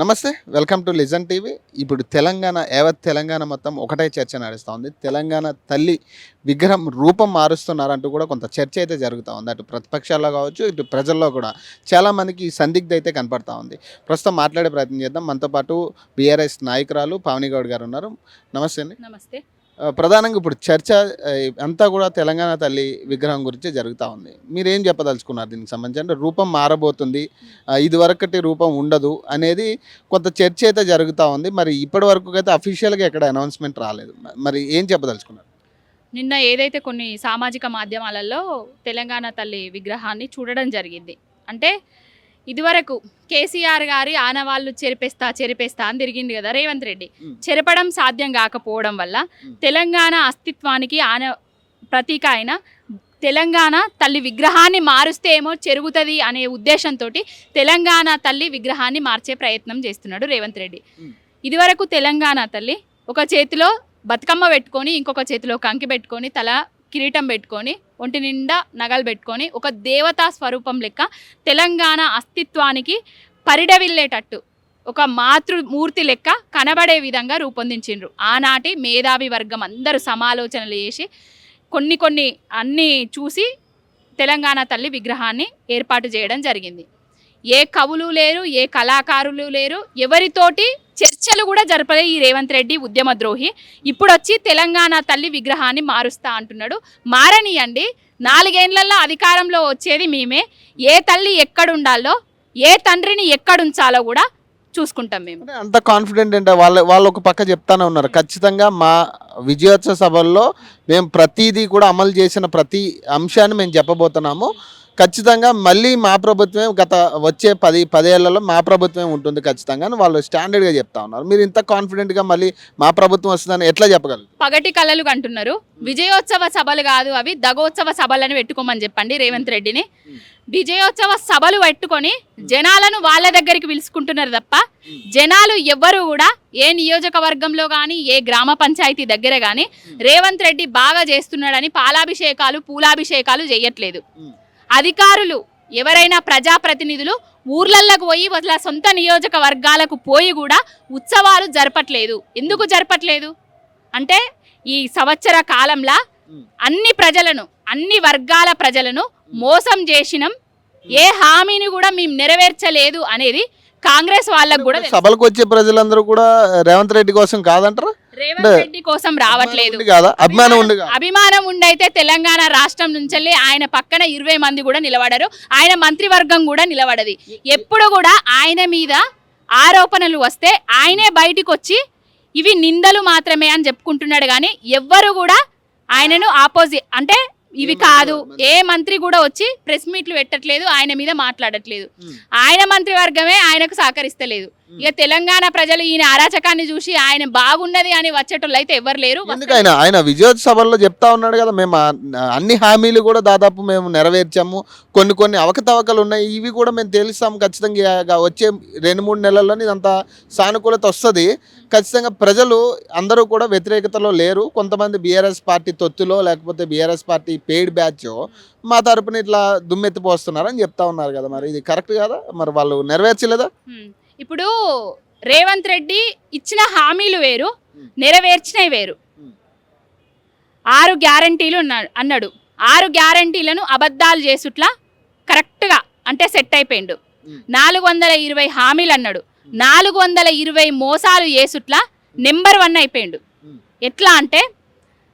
నమస్తే. Welcome to listen TV. ఇప్పుడు యావత్ తెలంగాణ మొత్తం ఒకటే చర్చ నడుస్తా ఉంది. తెలంగాణ తల్లి విగ్రహం రూపం మారుస్తున్నారంటూ కూడా కొంత చర్చ అయితే జరుగుతూ ఉంది. అటు ప్రతిపక్షాల్లో కావచ్చు, ఇటు ప్రజల్లో కూడా చాలామందికి ఈ సందిగ్ధ అయితే కనపడతా ఉంది. ప్రస్తుతం మాట్లాడే ప్రయత్నం చేద్దాం. మనతో పాటు బీఆర్ఎస్ నాయకురాలు పావని గౌడ్ గారు ఉన్నారు. నమస్తే అండి. నమస్తే. ప్రధానంగా ఇప్పుడు చర్చ అంతా కూడా తెలంగాణ తల్లి విగ్రహం గురించి జరుగుతూ ఉంది. మీరేం చెప్పదలుచుకున్నారు దీనికి సంబంధించి? అంటే రూపం మారబోతుంది, ఇదివరకటి రూపం ఉండదు అనేది కొంత చర్చ అయితే జరుగుతూ ఉంది. మరి ఇప్పటి వరకు అయితే అఫీషియల్గా ఎక్కడ అనౌన్స్మెంట్ రాలేదు. మరి ఏం చెప్పదలుచుకున్నారు? నిన్న ఏదైతే కొన్ని సామాజిక మాధ్యమాలలో తెలంగాణ తల్లి విగ్రహాన్ని చూడడం జరిగింది. అంటే ఇదివరకు కేసీఆర్ గారి ఆనవాళ్ళు చెరిపేస్తా అని తిరిగింది కదా రేవంత్ రెడ్డి. చెరపడం సాధ్యం కాకపోవడం వల్ల తెలంగాణ అస్తిత్వానికి ప్రతీక అయిన తెలంగాణ తల్లి విగ్రహాన్ని మారుస్తే ఏమో చెరుగుతుంది అనే ఉద్దేశంతో తెలంగాణ తల్లి విగ్రహాన్ని మార్చే ప్రయత్నం చేస్తున్నాడు రేవంత్ రెడ్డి. ఇదివరకు తెలంగాణ తల్లి ఒక చేతిలో బతుకమ్మ పెట్టుకొని, ఇంకొక చేతిలో కంకి పెట్టుకొని, తల కిరీటం పెట్టుకొని, ఒంటి నిండా నగలు పెట్టుకొని ఒక దేవతా స్వరూపం లెక్క తెలంగాణ అస్తిత్వానికి పరిడవిల్లేటట్టు ఒక మాతృమూర్తి లెక్క కనబడే విధంగా రూపొందించిండ్రు. ఆనాటి మేధావి వర్గం అందరూ సమాలోచనలు చేసి కొన్ని అన్నీ చూసి తెలంగాణ తల్లి విగ్రహాన్ని ఏర్పాటు చేయడం జరిగింది. ఏ కవులు లేరు, ఏ కళాకారులు లేరు, ఎవరితోటి చర్చలు కూడా జరపలే ఈ రేవంత్ రెడ్డి ఉద్యమద్రోహి. ఇప్పుడు వచ్చి తెలంగాణ తల్లి విగ్రహాన్ని మారుస్తా అంటున్నాడు. మారనియండి, 4 ఏళ్లలో అధికారంలో వచ్చేది మేమే. ఏ తల్లి ఎక్కడుండాలో, ఏ తండ్రిని ఎక్కడుంచాలో కూడా చూసుకుంటాం మేము. అంత కాన్ఫిడెంట్ అంటే వాళ్ళు ఒక పక్క చెప్తానే ఉన్నారు, ఖచ్చితంగా మా విజయోత్సవ సభల్లో మేము ప్రతిదీ కూడా అమలు చేసిన ప్రతి అంశాన్ని మేము చెప్పబోతున్నాము. ఖచ్చితంగా మళ్ళీ మా ప్రభుత్వమే వచ్చే 10 ఏళ్లలో మా ప్రభుత్వమే ఉంటుంది ఖచ్చితంగా అని వాళ్ళు స్టాండర్డ్గా చెప్తా ఉన్నారు. మీరు ఇంత కాన్ఫిడెంట్గా మళ్ళీ మా ప్రభుత్వం వస్తుందని ఎట్లా చెప్పగలరు? పగటి కళలు అంటున్నారు. విజయోత్సవ సభలు కాదు అవి, దగోత్సవ సభలను పెట్టుకోమని చెప్పండి రేవంత్ రెడ్డిని. విజయోత్సవ సభలు పెట్టుకొని జనాలను వాళ్ళ దగ్గరికి పిలుచుకుంటున్నారు తప్ప జనాలు ఎవ్వరు కూడా ఏ నియోజకవర్గంలో కానీ, ఏ గ్రామ పంచాయతీ దగ్గర కానీ రేవంత్ రెడ్డి బాగా చేస్తున్నాడని పాలాభిషేకాలు, పూలాభిషేకాలు చేయట్లేదు. అధికారులు ఎవరైనా ప్రజాప్రతినిధులు ఊర్లలోకి పోయి వాళ్ళ సొంత నియోజకవర్గాలకు పోయి కూడా ఉత్సవాలు జరపట్లేదు. ఎందుకు జరపట్లేదు అంటే ఈ సంవత్సర కాలంలో అన్ని వర్గాల ప్రజలను మోసం చేసినాం, ఏ హామీని కూడా మేము నెరవేర్చలేదు అనేది కాంగ్రెస్ వాళ్ళకు కూడా. సభలకు వచ్చే ప్రజలందరూ కూడా రేవంత్ రెడ్డి కోసం కాదంటారా? రేవంత్ రెడ్డి కోసం రావట్లేదు. అభిమానం ఉండైతే తెలంగాణ రాష్ట్రం నుంచి ఆయన పక్కన 20 మంది కూడా నిలబడరు, ఆయన మంత్రివర్గం కూడా నిలబడది. ఎప్పుడు కూడా ఆయన మీద ఆరోపణలు వస్తే ఆయనే బయటికి వచ్చి ఇవి నిందలు మాత్రమే అని చెప్పుకుంటున్నాడు. కానీ ఎవ్వరు కూడా ఆయనను అంటే ఇవి కాదు, ఏ మంత్రి కూడా వచ్చి ప్రెస్ మీట్లు పెట్టట్లేదు, ఆయన మీద మాట్లాడట్లేదు. ఆయన మంత్రివర్గమే ఆయనకు సహకరిస్తలేదు. ఇక తెలంగాణ ప్రజలు ఈయన అరాచకాన్ని చూసి ఆయన బాగున్నది అని వచ్చేటోళ్ళు అయితే ఎవరు లేరు. ఆయన విజయోత్సవాల్లో చెప్తా ఉన్నాడు కదా, మేము అన్ని హామీలు కూడా దాదాపు మేము నెరవేర్చాము, కొన్ని అవకతవకలు ఉన్నాయి, ఇవి కూడా మేము తెలుస్తాము. ఖచ్చితంగా వచ్చే 2-3 నెలల్లోనే ఇదంతా సానుకూలత వస్తుంది. ఖచ్చితంగా ప్రజలు అందరూ కూడా వ్యతిరేకతలో లేరు. కొంతమంది బీఆర్ఎస్ పార్టీ తొత్తులో, లేకపోతే బీఆర్ఎస్ పార్టీ పెయిడ్ బ్యాచ్ మా తరపున ఇట్లా దుమ్మెత్తిపోస్తున్నారని చెప్తా ఉన్నారు కదా. మరి ఇది కరెక్ట్ కదా? మరి వాళ్ళు నెరవేర్చలేదా? ఇప్పుడు రేవంత్ రెడ్డి ఇచ్చిన హామీలు వేరు, నెరవేర్చినవి వేరు. 6 గ్యారంటీలు అన్నాడు. 6 గ్యారంటీలను అబద్ధాలు చేసుట్లా కరెక్ట్గా అంటే సెట్ అయిపోయిండు. 420 హామీలు అన్నాడు, 420 మోసాలు చేసుట్లా నెంబర్ 1 అయిపోయిండు. ఎట్లా అంటే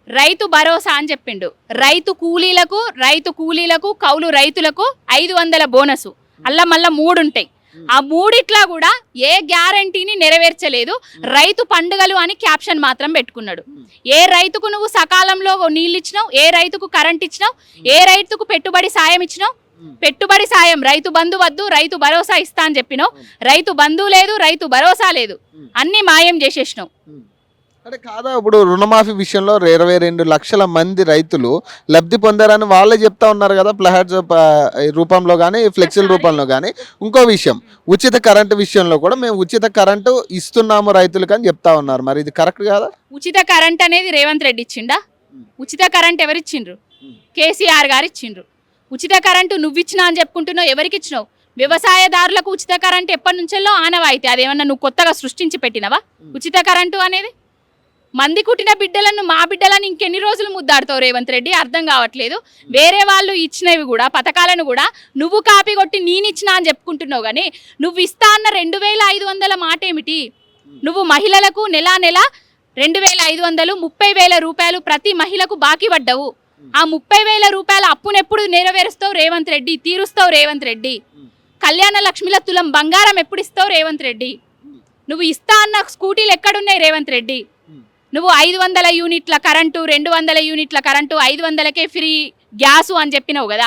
రైతు భరోసా అని చెప్పిండు. రైతు కూలీలకు కౌలు రైతులకు 500 బోనసు, అలా మళ్ళీ 3 ఉంటాయి. ఆ 3 కూడా ఏ గ్యారంటీని నెరవేర్చలేదు. రైతు పండుగలు అని క్యాప్షన్ మాత్రం పెట్టుకున్నాడు. ఏ రైతుకు నువ్వు సకాలంలో నీళ్ళు ఇచ్చినావు, ఏ రైతుకు కరెంట్ ఇచ్చినావు, ఏ రైతుకు పెట్టుబడి సాయం ఇచ్చినావు? పెట్టుబడి సాయం రైతు బంధు వద్దు, రైతు భరోసా ఇస్తా అని చెప్పినావు. రైతు బంధు లేదు, రైతు భరోసా లేదు, అన్ని మాయం చేసేసినావు. అంటే కాదా, ఇప్పుడు రుణమాఫీ విషయంలో 22 లక్షల మంది రైతులు లబ్ధి పొందారని వాళ్ళే చెప్తా ఉన్నారు కదా, ప్లహార్డ్స్ రూపంలో కానీ, ఫ్లెక్సీల రూపంలో కానీ. ఇంకో విషయం, ఉచిత కరెంటు విషయంలో కూడా మేము ఉచిత కరెంటు ఇస్తున్నాము రైతులకు అని చెప్తా ఉన్నారు. మరి ఇది కరెక్ట్ కాదా? ఉచిత కరెంట్ అనేది రేవంత్ రెడ్డి ఇచ్చిండా? ఉచిత కరెంట్ ఎవరు ఇచ్చిండ్రు? కేసీఆర్ గారు ఇచ్చిండ్రు. ఉచిత కరెంటు నువ్వు ఇచ్చినా అని చెప్పుకుంటున్నావు, ఎవరికి ఇచ్చినావు? వ్యవసాయదారులకు ఉచిత కరెంటు ఎప్పటి నుంచో ఆనవాయితీ. అదేమన్నా నువ్వు కొత్తగా సృష్టించి పెట్టినవా ఉచిత కరెంటు అనేది? మంది కుట్టిన బిడ్డలను మా బిడ్డలను ఇంకెన్ని రోజులు ముద్దాడుతావు రేవంత్ రెడ్డి? అర్థం కావట్లేదు. వేరే వాళ్ళు ఇచ్చినవి కూడా పథకాలను కూడా నువ్వు కాపీ కొట్టి నేనిచ్చినా అని చెప్పుకుంటున్నావు, కానీ నువ్వు ఇస్తా అన్న 2500 మాట ఏమిటి? నువ్వు మహిళలకు నెల 2500 30,000 రూపాయలు ప్రతి మహిళకు బాకీ పడ్డావు. ఆ 30,000 రూపాయల అప్పునెప్పుడు నెరవేరుస్తావు రేవంత్ రెడ్డి? తీరుస్తావు రేవంత్ రెడ్డి? కళ్యాణ లక్ష్మిల తులం బంగారం ఎప్పుడు ఇస్తావు రేవంత్ రెడ్డి? నువ్వు ఇస్తా అన్న స్కూటీలు ఎక్కడున్నాయి రేవంత్ రెడ్డి? నువ్వు 500 యూనిట్ల కరెంటు, 200 యూనిట్ల కరెంటు, 500కే ఫ్రీ గ్యాసు అని చెప్పినావు కదా.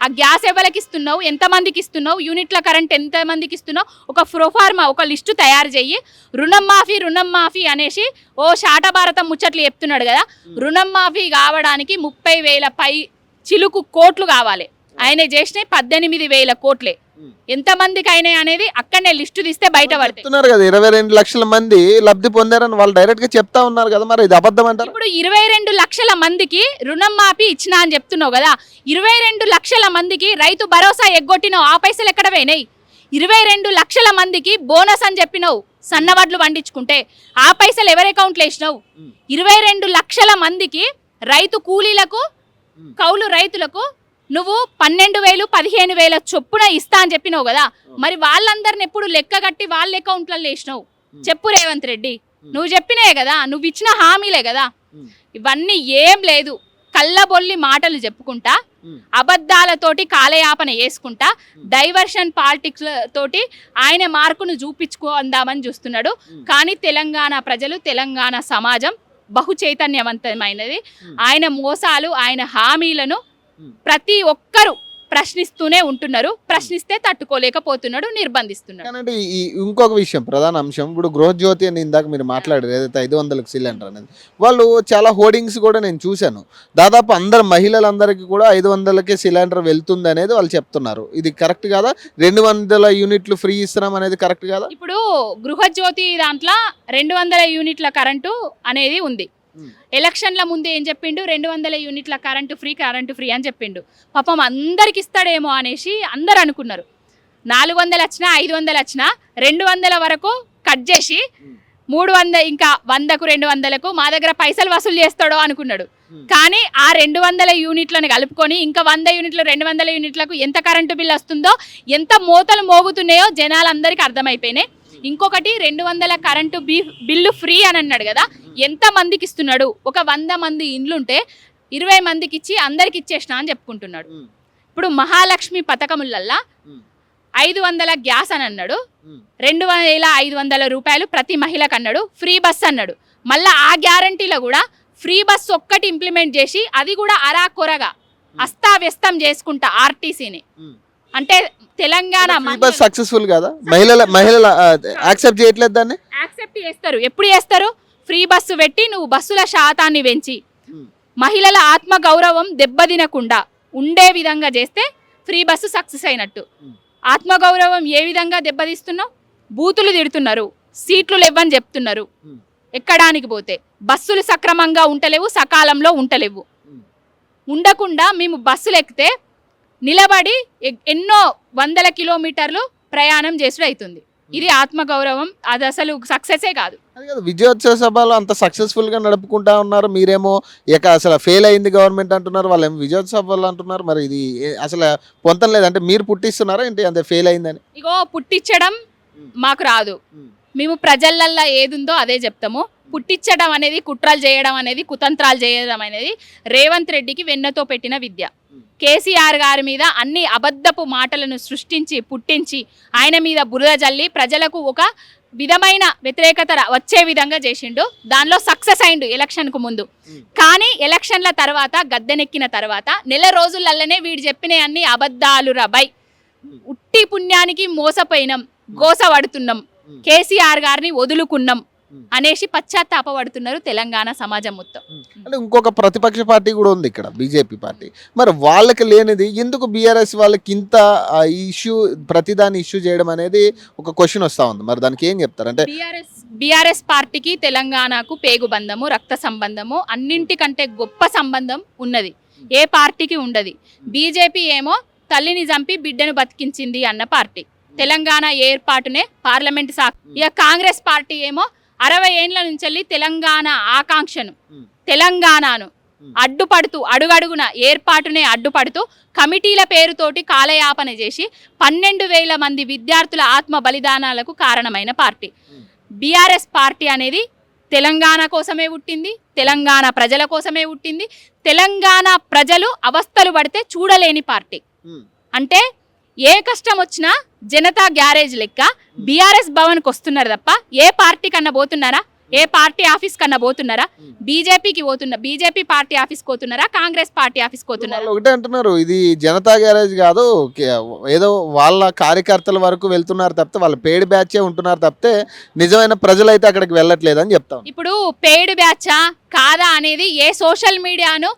ఆ గ్యాస్ ఎవరికి ఇస్తున్నావు? ఎంతమందికి ఇస్తున్నావు? యూనిట్ల కరెంట్ ఎంతమందికి ఇస్తున్నావు? ఒక ప్రోఫార్మా, ఒక లిస్టు తయారు చెయ్యి. రుణం మాఫీ అనేసి ఓ శాట భారతం ముచ్చట్లు చెప్తున్నాడు కదా. రుణం మాఫీ కావడానికి 30,000 పై చిలుకు కోట్లు కావాలి. ఆయన చేసినాయి 18,000 కోట్లే. ఎంతమందికి అయినాయి అనేది అక్కడనే లిస్టు తీస్తే బయట పడుతుంది. కదా 22 లక్షల మంది లబ్ధి పొందారని వాళ్ళు డైరెక్ట్ గా చెప్తా ఉన్నారు కదా, మరి ఇది అబద్ధం అంటారు? ఇప్పుడు 22 లక్షల మందికి రుణం మాఫీ ఇచ్చినా అని చెప్తున్నావు కదా. 22 లక్షల మందికి రైతు భరోసా ఎగ్గొట్టినావు, ఆ పైసలు ఎక్కడ పోయినాయి? 22 లక్షల మందికి బోనస్ అని చెప్పినావు సన్నవడ్లు పండించుకుంటే, ఆ పైసలు ఎవరి అకౌంట్లో వేసినావు? 22 లక్షల మందికి రైతు కూలీలకు, కౌలు రైతులకు నువ్వు 12,000 15,000 చొప్పున ఇస్తా అని చెప్పినావు కదా. మరి వాళ్ళందరిని ఎప్పుడు లెక్క కట్టి వాళ్ళ అకౌంట్లలో వేసినావు? చెప్పు రేవంత్ రెడ్డి. నువ్వు చెప్పినే కదా, నువ్వు ఇచ్చిన హామీలే కదా. ఇవన్నీ ఏం లేదు, కళ్ళబొల్లి మాటలు చెప్పుకుంటా, అబద్ధాలతోటి కాలయాపన వేసుకుంటా, డైవర్షన్ పాలిటిక్స్ తోటి ఆయన మార్కును చూపించుకుందామని చూస్తున్నాడు. కానీ తెలంగాణ ప్రజలు, తెలంగాణ సమాజం బహు చైతన్యవంతమైనది. ఆయన మోసాలు, ఆయన హామీలను ప్రతి ఒక్కరు ప్రశ్నిస్తూనే ఉంటున్నారు. ప్రశ్నిస్తే తట్టుకోలేకపోతున్నాడు, నిర్బంధిస్తున్నాడు. కానీ ఇంకొక విషయం, ప్రధాన అంశం, ఇప్పుడు గృహజ్యోతి అని ఇందాక మీరు మాట్లాడారు ఏదైతే 500కి సిలిండర్ అనేది, వాళ్ళు చాలా హోర్డింగ్స్ కూడా నేను చూశాను. దాదాపు అందరు మహిళలందరికీ కూడా 500కే సిలిండర్ వెళ్తుంది అనేది వాళ్ళు చెప్తున్నారు. ఇది కరెక్ట్ కాదా? 200 యూనిట్లు ఫ్రీ ఇస్తున్నాం అనేది కరెక్ట్ కాదా? ఇప్పుడు గృహజ్యోతి దాంట్లో 200 యూనిట్ల కరెంటు అనేది ఉంది. ఎలక్షన్ల ముందు ఏం చెప్పిండు? 200 యూనిట్ల కరెంటు ఫ్రీ అని చెప్పిండు. పాపం అందరికి ఇస్తాడేమో అనేసి అందరు అనుకున్నారు. 400 వచ్చినా 500 వచ్చినా 200 వరకు కట్ చేసి 300 ఇంకా 100కు 200కు మా దగ్గర పైసలు వసూలు చేస్తాడో అనుకున్నాడు. కానీ ఆ 200 యూనిట్లను కలుపుకొని ఇంకా 100 యూనిట్లు 200 యూనిట్లకు ఎంత కరెంటు బిల్ వస్తుందో, ఎంత మోతలు మోగుతున్నాయో జనాలందరికీ అర్థమైపోయినాయి. ఇంకొకటి 200 కరెంటు బిల్లు ఫ్రీ అని అన్నాడు కదా. ఎంత మందికి ఇస్తున్నాడు? ఒక 100 మంది ఇండ్లుంటే 20 మందికి ఇచ్చి అందరికి ఇచ్చేసిన అని చెప్పుకుంటున్నాడు. ఇప్పుడు మహాలక్ష్మి పథకములల్లా 500 గ్యాస్ అని అన్నాడు, 2,500 రూపాయలు ప్రతి మహిళకు అన్నాడు, ఫ్రీ బస్ అన్నాడు. మళ్ళీ ఆ గ్యారంటీలో కూడా ఫ్రీ బస్ ఒక్కటి ఇంప్లిమెంట్ చేసి అది కూడా అరాకొరగా అస్తావ్యస్తం చేసుకుంటా ఆర్టీసీని. అంటే తెలంగాణ సక్సెస్ఫుల్ కదా, మహిళల యాక్సెప్ట్ చేయట్లేదు, దాన్ని యాక్సెప్ట్ చేస్తారు. ఎప్పుడు చేస్తారు? ఫ్రీ బస్సు పెట్టి నువ్వు బస్సుల శాతాన్ని పెంచి మహిళల ఆత్మ గౌరవం దెబ్బతినకుండా ఉండే విధంగా చేస్తే ఫ్రీ బస్సు సక్సెస్ అయినట్టు. ఆత్మగౌరవం ఏ విధంగా దెబ్బతీస్తున్నావు? బూతులు తిడుతున్నారు, సీట్లు లేవని చెప్తున్నారు. ఎక్కడానికి పోతే బస్సులు సక్రమంగా ఉంటలేవు, సకాలంలో ఉంటలేవు. ఉండకుండా మేము బస్సులు ఎక్కితే నిలబడి ఎన్నో 100 కిలోమీటర్లు ప్రయాణం చేసుడు అవుతుంది. ఇది ఆత్మగౌరవం, అది అసలు సక్సెసే కాదు. విజయోత్సవ సభలో అంత సక్సెస్ఫుల్ గా నడుపుకుంటా ఉన్నారు, మీరేమో ఇక అసలు ఫెయిల్ అయింది గవర్నమెంట్ అంటున్నారు, వాళ్ళేమో విజయోత్సవ సభలు అంటున్నారు. మరి ఇది అసలు పొంతం లేదంటే మీరు పుట్టిస్తున్నారా ఏంటి అంతే ఫెయిల్ అయిందని? ఇగో పుట్టించడం మాకు రాదు, మేము ప్రజలల్లో ఏదుందో అదే చెప్తాము. పుట్టించడం అనేది, కుట్రలు చేయడం అనేది, కుతంత్రాలు చేయడం అనేది రేవంత్ రెడ్డికి వెన్నతో పెట్టిన విద్య. కేసీఆర్ గారి మీద అన్ని అబద్ధపు మాటలను సృష్టించి పుట్టించి ఆయన మీద బురద జల్లి ప్రజలకు ఒక విధమైన వ్యతిరేకత వచ్చే విధంగా చేసిండు. దానిలో సక్సెస్ అయిండు ఎలక్షన్కు ముందు. కానీ ఎలక్షన్ల తర్వాత గద్దెనెక్కిన తర్వాత నెల రోజులల్లనే వీడు చెప్పిన అన్ని అబద్ధాలు రబై ఉట్టి పుణ్యానికి మోసపోయినాం, గోసపడుతున్నాం, కేసీఆర్ గారిని వదులుకున్నాం అనేసి పశ్చాత్తాపడుతున్నారు తెలంగాణ సమాజం మొత్తం. అంటే ఇంకొక ప్రతిపక్ష పార్టీ కూడా ఉంది ఇక్కడ, బీజేపీ పార్టీ. మరి వాళ్ళకి లేనిది ఎందుకు బీఆర్ఎస్ వాళ్ళకి ఇంత ఇష్యూ, ప్రతిదాన్ని ఇష్యూ చేయడం అనేది ఒక క్వశ్చన్ వస్తూ ఉంది. మరి దానికి ఏం చెప్తారు? అంటే బీఆర్ఎస్ పార్టీకి తెలంగాణకు పేగుబంధము, రక్త సంబంధము, అన్నింటికంటే గొప్ప సంబంధం ఉన్నది. ఏ పార్టీకి ఉండదు. బీజేపీ ఏమో తల్లిని చంపి బిడ్డను బతికించింది అన్న పార్టీ. తెలంగాణ ఏర్పాటునే పార్లమెంట్ ఇక కాంగ్రెస్ పార్టీ ఏమో 60 ఏండ్ల నుంచి తెలంగాణ ఆకాంక్షను, తెలంగాణను అడ్డుపడుతూ అడుగడుగున ఏర్పాటునే అడ్డుపడుతూ కమిటీల పేరుతోటి కాలయాపన చేసి 12,000 మంది విద్యార్థుల ఆత్మ బలిదానాలకు కారణమైన పార్టీ. బీఆర్ఎస్ పార్టీ అనేది తెలంగాణ కోసమే పుట్టింది, తెలంగాణ ప్రజల కోసమే పుట్టింది. తెలంగాణ ప్రజలు అవస్థలు పడితే చూడలేని పార్టీ. అంటే ఏ కష్టం వచ్చినా జనతా గ్యారేజ్ లెక్క బీఆర్ఎస్ భవన్కి వస్తున్నారు తప్ప ఏ పార్టీ కన్నా పోతున్నారా, ఏ పార్టీ ఆఫీస్ కన్నా పోతున్నారా? బీజేపీ పార్టీ ఆఫీస్కి పోతున్నారా, కాంగ్రెస్ పార్టీ ఆఫీస్కి పోతున్నారా? ఒకటే అంటున్నారు, ఇది జనతా గ్యారేజ్ కాదు, ఏదో వాళ్ళ కార్యకర్తల వరకు వెళ్తున్నారు తప్పితే వాళ్ళ పెయిడ్ బ్యాచే ఉంటున్నారు తప్పితే నిజమైన ప్రజలు అయితే అక్కడికి వెళ్ళట్లేదు అని చెప్తాం. ఇప్పుడు పెయిడ్ బ్యాచా కాదా అనేది ఏ సోషల్ మీడియాను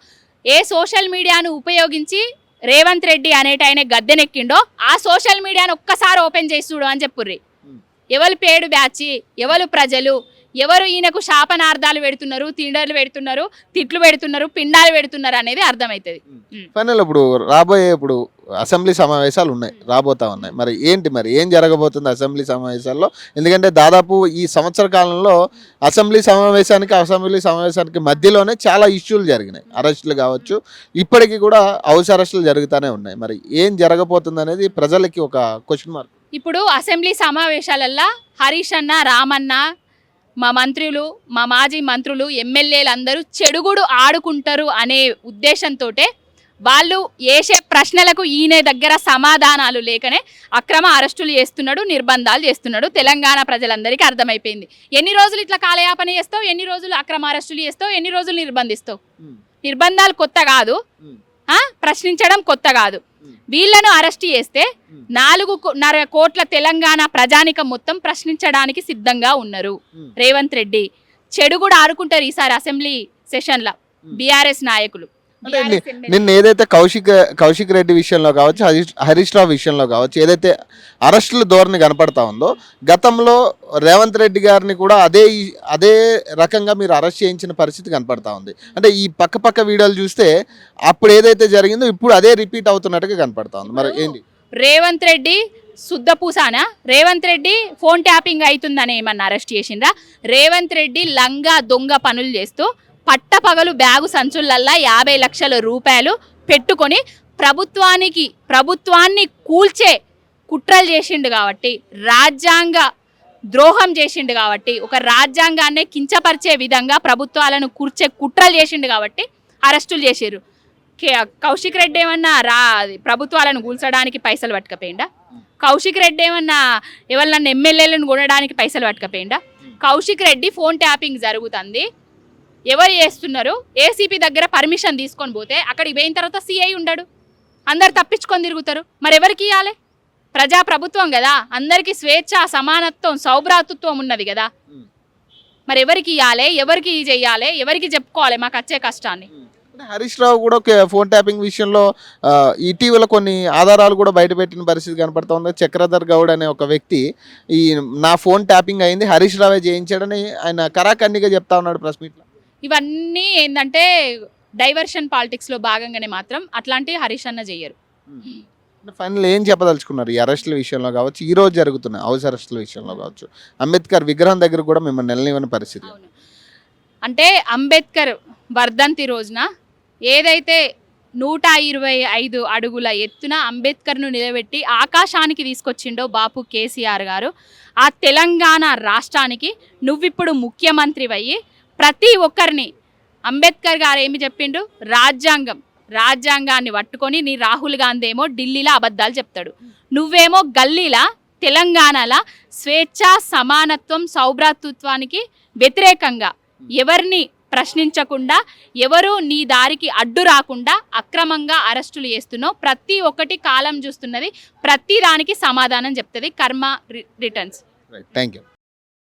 ఉపయోగించి రేవంత్ రెడ్డి అనేటైన గద్దెనెక్కిండో ఆ సోషల్ మీడియాను ఒక్కసారి ఓపెన్ చేసి చూడు అని చెప్పుర్రి. ఎవరు పేడు బ్యాచి, ఎవరు ప్రజలు, ఎవరు ఈయనకు శాపనార్థాలు పెడుతున్నారు, తిండర్లు పెడుతున్నారు, తిట్లు పెడుతున్నారు, పిండాలు పెడుతున్నారు అనేది అర్థమవుతుంది. ఫైనల్ ఇప్పుడు అసెంబ్లీ సమావేశాలు రాబోతా ఉన్నాయి. మరి ఏం జరగబోతుంది అసెంబ్లీ సమావేశాల్లో? ఎందుకంటే దాదాపు ఈ సంవత్సర కాలంలో అసెంబ్లీ సమావేశానికి మధ్యలోనే చాలా ఇష్యూలు జరిగినాయి. అరెస్టులు కావచ్చు, ఇప్పటికీ కూడా హౌస్ అరెస్టులు జరుగుతూనే ఉన్నాయి. మరి ఏం జరగబోతుంది అనేది ప్రజలకి ఒక క్వశ్చన్ మార్క్. ఇప్పుడు అసెంబ్లీ సమావేశాలల్లో హరీష్ అన్న, రామన్న, మా మంత్రులు, మా మాజీ మంత్రులు, ఎమ్మెల్యేలు అందరూ చెడుగుడు ఆడుకుంటారు అనే ఉద్దేశంతో వాళ్ళు వేసే ప్రశ్నలకు ఈయన దగ్గర సమాధానాలు లేకనే అక్రమ అరెస్టులు చేస్తున్నాడు, నిర్బంధాలు చేస్తున్నాడు. తెలంగాణ ప్రజలందరికీ అర్థమైపోయింది. ఎన్ని రోజులు ఇట్లా కాలయాపన చేస్తావు, ఎన్ని రోజులు అక్రమ అరెస్టులు చేస్తావు, ఎన్ని రోజులు నిర్బంధిస్తావు? నిర్బంధాలు కొత్త కాదు, ప్రశ్నించడం కొత్త కాదు. వీళ్ళను అరెస్ట్ చేస్తే 4.5 కోట్ల తెలంగాణ ప్రజానికం మొత్తం ప్రశ్నించడానికి సిద్ధంగా ఉన్నారు. రేవంత్ రెడ్డి చెడు కూడా ఆడుకుంటారు ఈసారి అసెంబ్లీ సెషన్లో బీఆర్ఎస్ నాయకులు. నిన్న ఏదైతే కౌశిక్ రెడ్డి విషయంలో కావచ్చు, హరీష్ రావు విషయంలో కావచ్చు, ఏదైతే అరెస్టుల ధోరణి కనపడతా ఉందో, గతంలో రేవంత్ రెడ్డి గారిని కూడా అదే రకంగా మీరు అరెస్ట్ చేయించిన పరిస్థితి కనపడతా ఉంది. అంటే ఈ పక్క వీడియోలు చూస్తే అప్పుడు ఏదైతే జరిగిందో ఇప్పుడు అదే రిపీట్ అవుతున్నట్టుగా కనపడతా ఉంది. మరి ఏంటి రేవంత్ రెడ్డి శుద్ధపూసానా? రేవంత్ రెడ్డి ఫోన్ ట్యాపింగ్ అవుతుందని ఏమన్నా అరెస్ట్ చేసిండ్రా? రేవంత్ రెడ్డి లంగా దొంగ పనులు చేస్తూ పట్టపగలు బ్యాగు సంచులల్లా 50 లక్షల రూపాయలు పెట్టుకొని ప్రభుత్వాన్ని కూల్చే కుట్రలు చేసిండు కాబట్టి, రాజ్యాంగ ద్రోహం చేసిండు కాబట్టి, ఒక రాజ్యాంగాన్ని కించపరిచే విధంగా ప్రభుత్వాలను కూర్చే కుట్రలు చేసిండు కాబట్టి అరెస్టులు చేసారు. కౌశిక్ రెడ్డి ఏమన్నా ప్రభుత్వాలను కూల్చడానికి పైసలు పట్టుకపోయిండా? కౌశిక్ రెడ్డి ఏమన్నా ఎవరినన్నా ఎమ్మెల్యేలను కొనడానికి పైసలు పట్టుకపోయిండా? కౌశిక్ రెడ్డి ఫోన్ ట్యాపింగ్ జరుగుతుంది, ఎవరు చేస్తున్నారు? ఏసీపీ దగ్గర పర్మిషన్ తీసుకొని పోతే అక్కడికి పోయిన తర్వాత సిఐ ఉండడు, అందరు తప్పించుకొని తిరుగుతారు. మరి ఎవరికి ఇవ్వాలి? ప్రజాప్రభుత్వం కదా, అందరికీ స్వేచ్ఛ, సమానత్వం, సౌభ్రాతృత్వం ఉన్నది కదా. మరి ఎవరికి ఇవ్వాలి, ఎవరికి చెయ్యాలి, ఎవరికి చెప్పుకోవాలి మాకు వచ్చే కష్టాన్ని? హరీష్ రావు కూడా ఫోన్ ట్యాపింగ్ విషయంలో ఇటీవల కొన్ని ఆధారాలు కూడా బయటపెట్టిన పరిస్థితి కనపడతా ఉంది. చక్రధర్ గౌడ్ అనే ఒక వ్యక్తి నా ఫోన్ ట్యాపింగ్ అయింది, హరీష్ రావే చేయించాడని ఆయన కరాఖండిగా చెప్తా ఉన్నాడు ప్రెస్ మీట్లో. ఇవన్నీ ఏంటంటే డైవర్షన్ పాలిటిక్స్లో భాగంగానే మాత్రం అట్లాంటి హరీష్ అన్న చెయ్యరు. ఫైనల్ ఏం చెప్పదలుచుకున్నారు ఈ అరెస్టుల విషయంలో కావచ్చు, ఈ రోజు జరుగుతున్న హౌస్ అరెస్టుల విషయంలో కావచ్చు? అంబేద్కర్ విగ్రహం దగ్గర కూడా మిమ్మల్ని నెలనివ్వని పరిస్థితి. అంటే అంబేద్కర్ వర్ధంతి రోజున ఏదైతే 125 అడుగుల ఎత్తున అంబేద్కర్ను నిలబెట్టి ఆకాశానికి తీసుకొచ్చిండో బాపు కేసీఆర్ గారు, ఆ తెలంగాణ రాష్ట్రానికి నువ్విప్పుడు ముఖ్యమంత్రివయ్యి ప్రతి ఒక్కరిని, అంబేద్కర్ గారు ఏమి చెప్పిండు? రాజ్యాంగాన్ని పట్టుకొని నీ రాహుల్ గాంధీ ఏమో ఢిల్లీలో అబద్ధాలు చెప్తాడు, నువ్వేమో గల్లీలా తెలంగాణలో స్వేచ్ఛ, సమానత్వం, సౌభ్రాతృత్వానికి వ్యతిరేకంగా ఎవరిని ప్రశ్నించకుండా, ఎవరు నీ దారికి అడ్డు రాకుండా అక్రమంగా అరెస్టులు చేస్తున్నావు. ప్రతి ఒక్కటి కాలం చూస్తున్నది, ప్రతి దానికి సమాధానం చెప్తుంది. కర్మ రిటర్న్స్. Thank you.